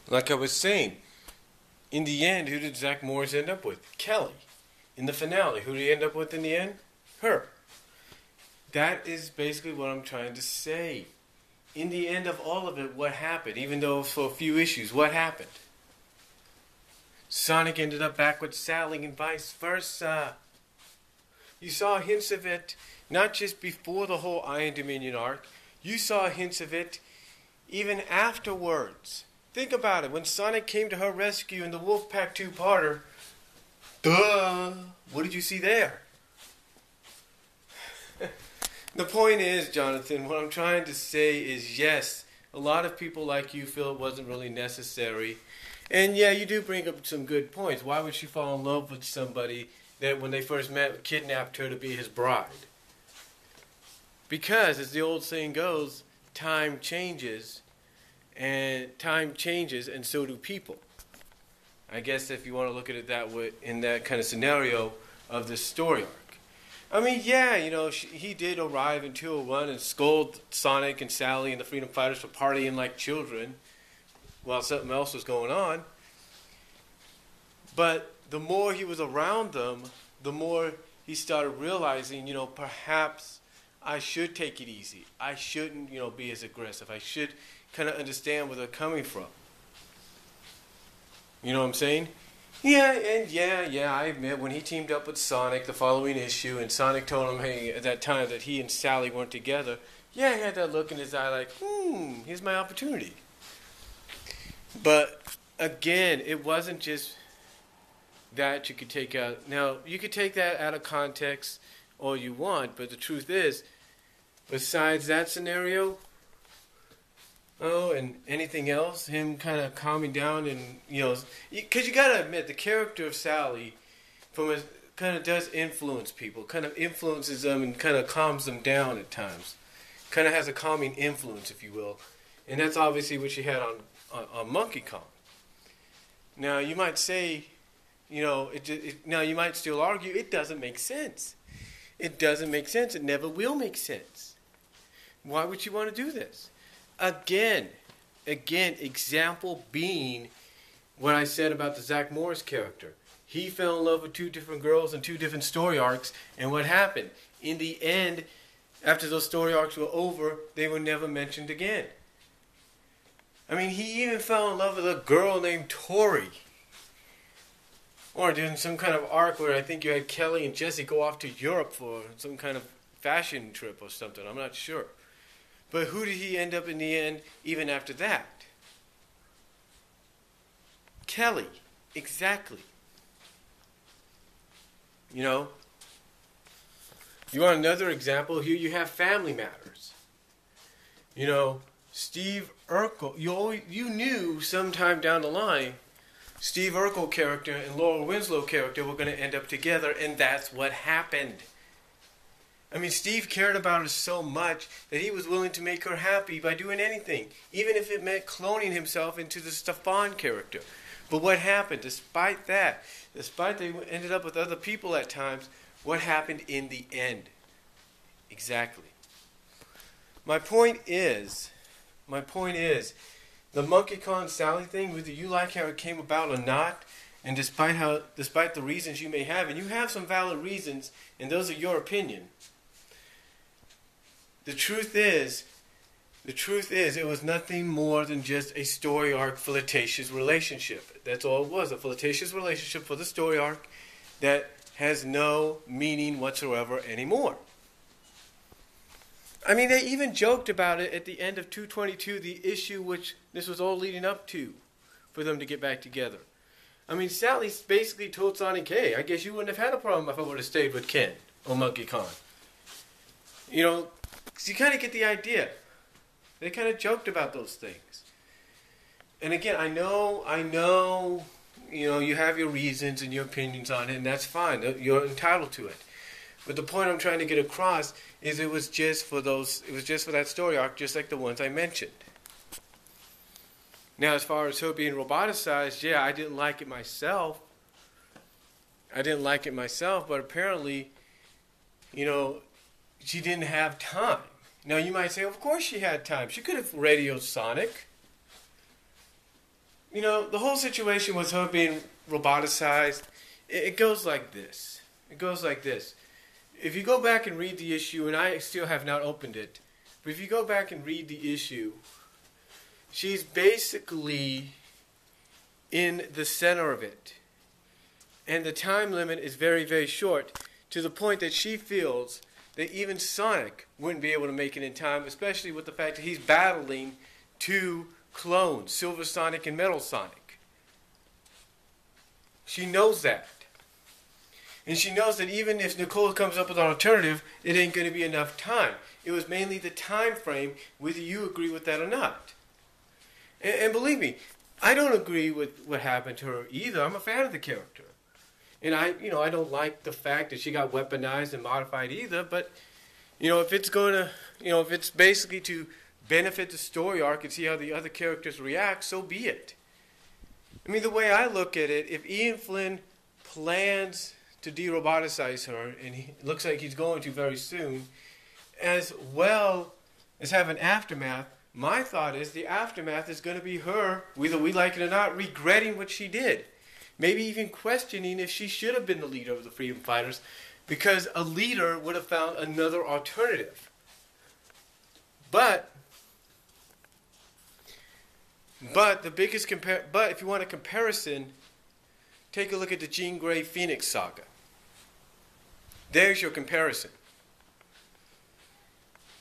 Like I was saying, in the end, who did Zach Morris end up with? Kelly. In the finale, who did he end up with in the end? Her. That is basically what I'm trying to say. In the end of all of it, what happened? Even though for a few issues, what happened? Sonic ended up back with Sally and vice versa. You saw hints of it not just before the whole Iron Dominion arc. You saw hints of it even afterwards. Think about it. When Sonic came to her rescue in the Wolfpack 2-parter, duh, what did you see there? The point is, Jonathan, what I'm trying to say is, yes, a lot of people like you feel it wasn't really necessary. And yeah, you do bring up some good points. Why would she fall in love with somebody that when they first met kidnapped her to be his bride? Because, as the old saying goes, time changes, and so do people. I guess if you want to look at it that way, in that kind of scenario of this story arc. I mean, yeah, he did arrive in 201 and scold Sonic and Sally and the Freedom Fighters for partying like children while something else was going on. But the more he was around them, the more he started realizing, perhaps I should take it easy. I shouldn't, be as aggressive. I should kind of understand where they're coming from. You know what I'm saying? Yeah, I admit, when he teamed up with Sonic the following issue, and Sonic told him, hey, at that time that he and Sally weren't together, yeah, he had that look in his eye like, here's my opportunity. But, again, it wasn't just that you could take out. Now, you could take that out of context all you want, but the truth is, besides that scenario, and anything else, him kind of calming down and, because you got to admit, the character of Sally kind of does influence people, kind of influences them and kind of calms them down at times. Kind of has a calming influence, if you will. And that's obviously what she had on Monkey Kong. Now, you might say, now you might still argue, it doesn't make sense. It doesn't make sense. It never will make sense. Why would you want to do this? Again, example being what I said about the Zach Morris character. He fell in love with two different girls in two different story arcs, and what happened? In the end, after those story arcs were over, they were never mentioned again. I mean, he even fell in love with a girl named Tori. Or during some kind of arc where I think you had Kelly and Jesse go off to Europe for some kind of fashion trip or something. I'm not sure. But who did he end up in the end, even after that? Kelly. Exactly. You want another example? Here you have Family Matters. Steve Urkel. You knew sometime down the line, Steve Urkel character and Laura Winslow character were going to end up together, and that's what happened. I mean, Steve cared about her so much that he was willing to make her happy by doing anything, even if it meant cloning himself into the Stefan character. But what happened? Despite that, despite they ended up with other people at times, what happened in the end? Exactly. My point is, the Monkey Kong Sally thing, whether you like how it came about or not, and despite the reasons you may have, and you have some valid reasons, and those are your opinion. The truth is, it was nothing more than just a story arc flirtatious relationship. That's all it was, a flirtatious relationship for the story arc that has no meaning whatsoever anymore. I mean, they even joked about it at the end of 222, the issue which this was all leading up to, for them to get back together. I mean, Sally basically told Sonic, hey, I guess you wouldn't have had a problem if I would have stayed with Ken or Monkey Kong. So you kind of get the idea. They kind of joked about those things. And again, I know, you have your reasons and your opinions on it, and that's fine. You're entitled to it. But the point I'm trying to get across is it was just for that story arc, just like the ones I mentioned. Now, as far as her being roboticized, yeah, I didn't like it myself. But apparently, she didn't have time. Now, you might say, of course she had time. She could have radioed Sonic. the whole situation with her being roboticized, it goes like this. It goes like this. If you go back and read the issue, and I still have not opened it, but if you go back and read the issue, she's basically in the center of it. And the time limit is very, very short, to the point that she feels that even Sonic wouldn't be able to make it in time, especially with the fact that he's battling two clones, Silver Sonic and Metal Sonic. She knows that. And she knows that even if Nicole comes up with an alternative, it ain't going to be enough time. It was mainly the time frame, whether you agree with that or not. And believe me, I don't agree with what happened to her either. I'm a fan of the character. And I don't like the fact that she got weaponized and modified either. But, if it's going to, if it's basically to benefit the story arc and see how the other characters react, so be it. I mean, the way I look at it, if Ian Flynn plans to de-roboticize her, and it looks like he's going to very soon, as well as have an aftermath, my thought is the aftermath is going to be her, whether we like it or not, regretting what she did. Maybe even questioning if she should have been the leader of the Freedom Fighters, because a leader would have found another alternative. But if you want a comparison, take a look at the Jean Grey Phoenix saga. There's your comparison.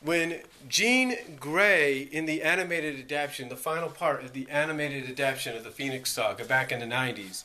When Jean Grey, in the animated adaptation, the final part of the animated adaptation of the Phoenix saga back in the 90s,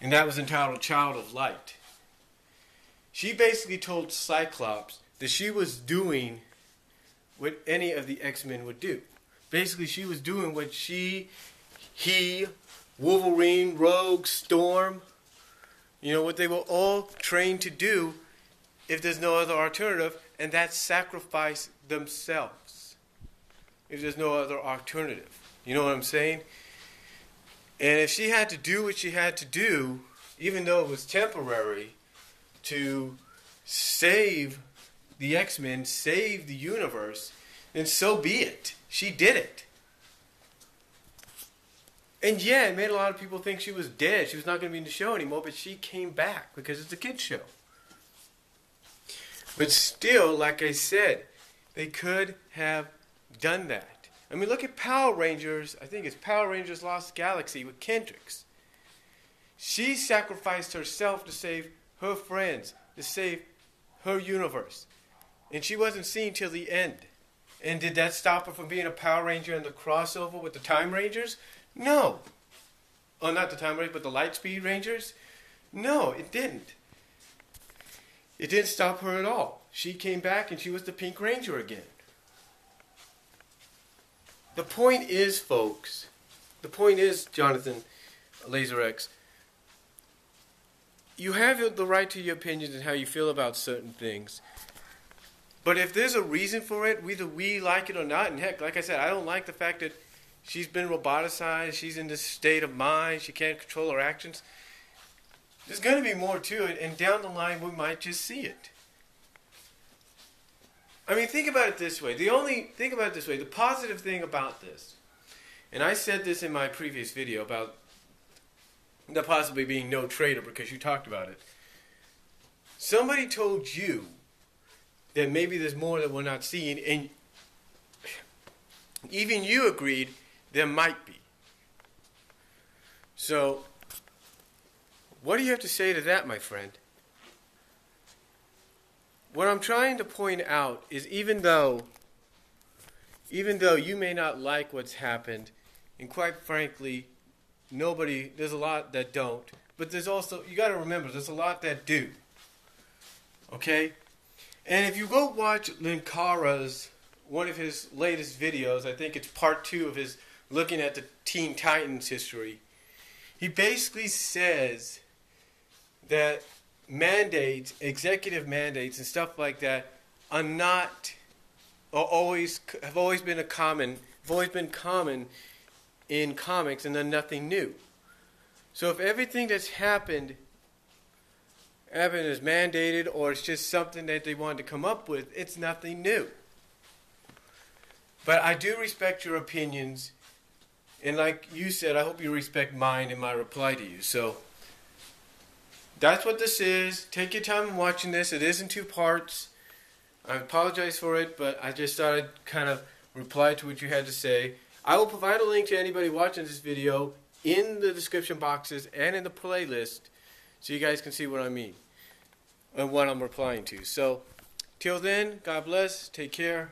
and that was entitled Child of Light, she basically told Cyclops that she was doing what any of the X-Men would do. Basically, she was doing what he, Wolverine, Rogue, Storm, what they were all trained to do if there's no other alternative, and that's sacrifice themselves if there's no other alternative. You know what I'm saying? And if she had to do what she had to do, even though it was temporary, to save the X-Men, save the universe, then so be it. She did it. And yeah, it made a lot of people think she was dead. She was not going to be in the show anymore, but she came back because it's a kid's show. But still, like I said, they could have done that. I mean, look at Power Rangers. I think it's Power Rangers Lost Galaxy with Kendricks. She sacrificed herself to save her friends, to save her universe. And she wasn't seen till the end. And did that stop her from being a Power Ranger in the crossover with the Time Rangers? No. Oh, not the Time Rangers, but the Lightspeed Rangers? No, it didn't. It didn't stop her at all. She came back and she was the Pink Ranger again. The point is, folks, Johnathan83X, you have the right to your opinions and how you feel about certain things. But if there's a reason for it, whether we like it or not, and heck, like I said, I don't like the fact that she's been roboticized, she's in this state of mind, she can't control her actions. There's going to be more to it, and down the line we might just see it. I mean, think about it this way. The positive thing about this, and I said this in my previous video about there possibly being no traitor because you talked about it. Somebody told you that maybe there's more that we're not seeing, and even you agreed there might be. So, what do you have to say to that, my friend? What I'm trying to point out is even though you may not like what's happened, and quite frankly, there's a lot that don't, but there's also, you got to remember, there's a lot that do. Okay? And if you go watch Linkara's, one of his latest videos, I think it's part 2 of his looking at the Teen Titans history, he basically says that mandates, executive mandates and stuff like that have always been common in comics, and they're nothing new. So if everything that's happened is mandated, or it's just something that they wanted to come up with, it's nothing new. But I do respect your opinions, And like you said, I hope you respect mine in my reply to you. So that's what this is. Take your time in watching this. It is in 2 parts. I apologize for it, but I just thought I'd kind of reply to what you had to say. I will provide a link to anybody watching this video in the description boxes and in the playlist so you guys can see what I mean and what I'm replying to. So, till then, God bless. Take care.